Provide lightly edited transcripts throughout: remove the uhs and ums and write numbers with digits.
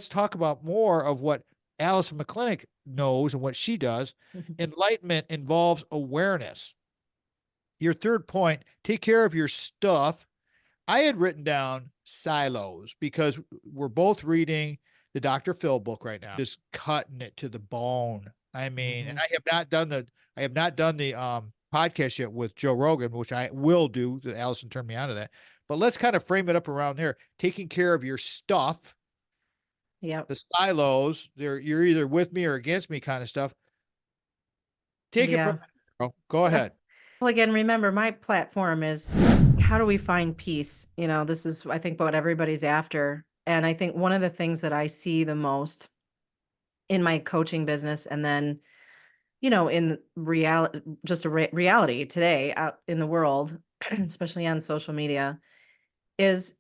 talk about more of what Allison McClintick knows and what she does. Enlightenment involves awareness. Your third point, take care of your stuff. I had written down silos because we're both reading the Dr. Phil book right now, just cutting it to the bone. I mean, and I have not done the podcast yet with Joe Rogan, which I will do. Allison turned me on to that. But let's kind of frame it up around there. Taking care of your stuff, Yep. the silos, you're either with me or against me kind of stuff. Take it Yeah. from go ahead. Well, again, remember my platform is how do we find peace? This is, I think, what everybody's after. And I think one of the things that I see the most in my coaching business, and then, in reality, just reality today out in the world, especially on social media, is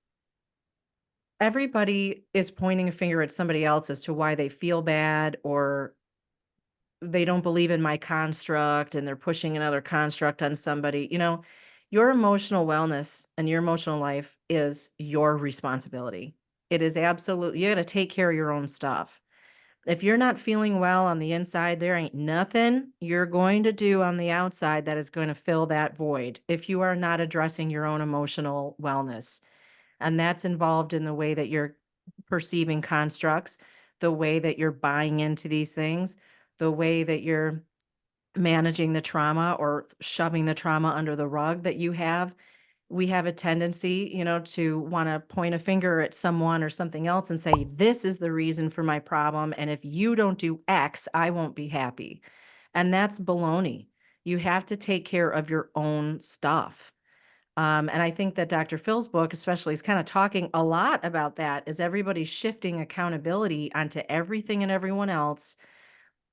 everybody is pointing a finger at somebody else as to why they feel bad, or they don't believe in my construct and they're pushing another construct on somebody. Your emotional wellness and your emotional life is your responsibility. It is absolutely, you got to take care of your own stuff. If you're not feeling well on the inside, there ain't nothing you're going to do on the outside that is going to fill that void if you are not addressing your own emotional wellness. And that's involved in the way that you're perceiving constructs, the way that you're buying into these things, the way that you're managing the trauma or shoving the trauma under the rug that you have. We have a tendency, to want to point a finger at someone or something else and say, this is the reason for my problem. And if you don't do X, I won't be happy. And that's baloney. You have to take care of your own stuff. And I think that Dr. Phil's book, especially, is kind of talking a lot about that as everybody's shifting accountability onto everything and everyone else,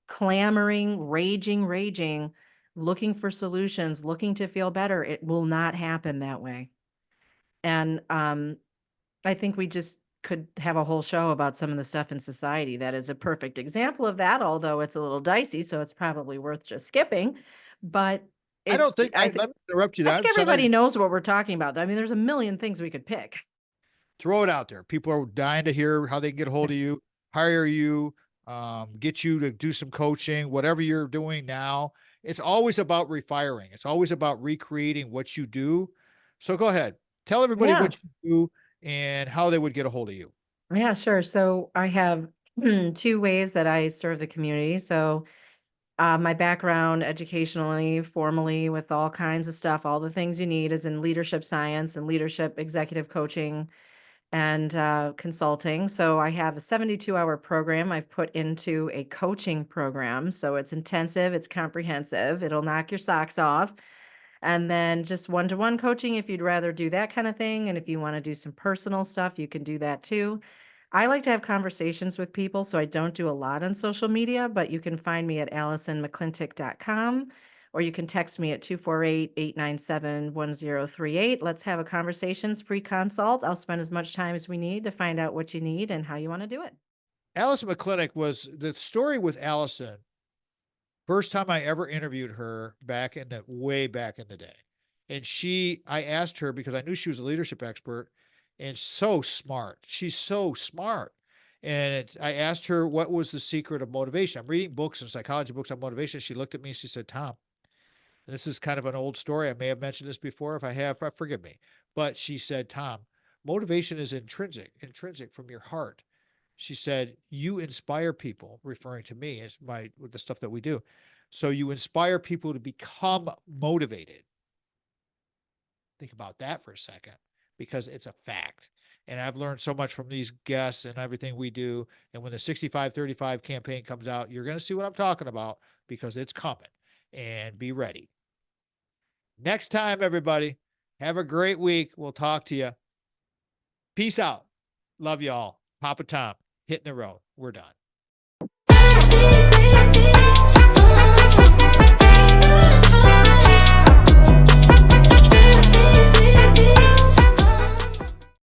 clamoring, raging, looking for solutions, looking to feel better. It will not happen that way. And I think we just could have a whole show about some of the stuff in society that is a perfect example of that, although it's a little dicey, so it's probably worth just skipping. But I don't think I think let me interrupt you I there. think I'm sorry. everybody knows what we're talking about. I mean, there's a million things we could pick. Throw it out there. People are dying to hear how they can get a hold of you, hire you, get you to do some coaching, whatever you're doing now. It's always about refiring. It's always about recreating what you do. So go ahead. Tell everybody Yeah. what you do and how they would get a hold of you. Yeah, sure. So I have two ways that I serve the community. So my background educationally, formally, with all kinds of stuff, all the things you need is in leadership science and leadership executive coaching and consulting. So I have a 72-hour program I've put into a coaching program. So it's intensive, it's comprehensive, it'll knock your socks off. And then just one-to-one coaching if you'd rather do that kind of thing. And if you want to do some personal stuff, you can do that too. I like to have conversations with people, so I don't do a lot on social media, but you can find me at AllisonMcClintick.com, or you can text me at 248-897-1038. Let's have a conversations, free consult. I'll spend as much time as we need to find out what you need and how you want to do it. Allison McClintick was the story with Allison. First time I ever interviewed her back in the way back in the day. And I asked her because I knew she was a leadership expert and so smart. She's so smart. And I asked her what was the secret of motivation. I'm reading books and psychology books on motivation. She looked at me and she said, Tom, this is kind of an old story. I may have mentioned this before. If I have, forgive me. But she said, Tom, motivation is intrinsic from your heart. She said, you inspire people, referring to me as with the stuff that we do. So you inspire people to become motivated. Think about that for a second, because it's a fact. And I've learned so much from these guests and everything we do. And when the 65-35 campaign comes out, you're going to see what I'm talking about because it's coming. And be ready. Next time, everybody, have a great week. We'll talk to you. Peace out. Love you all. Papa Tom, hitting the road. We're done.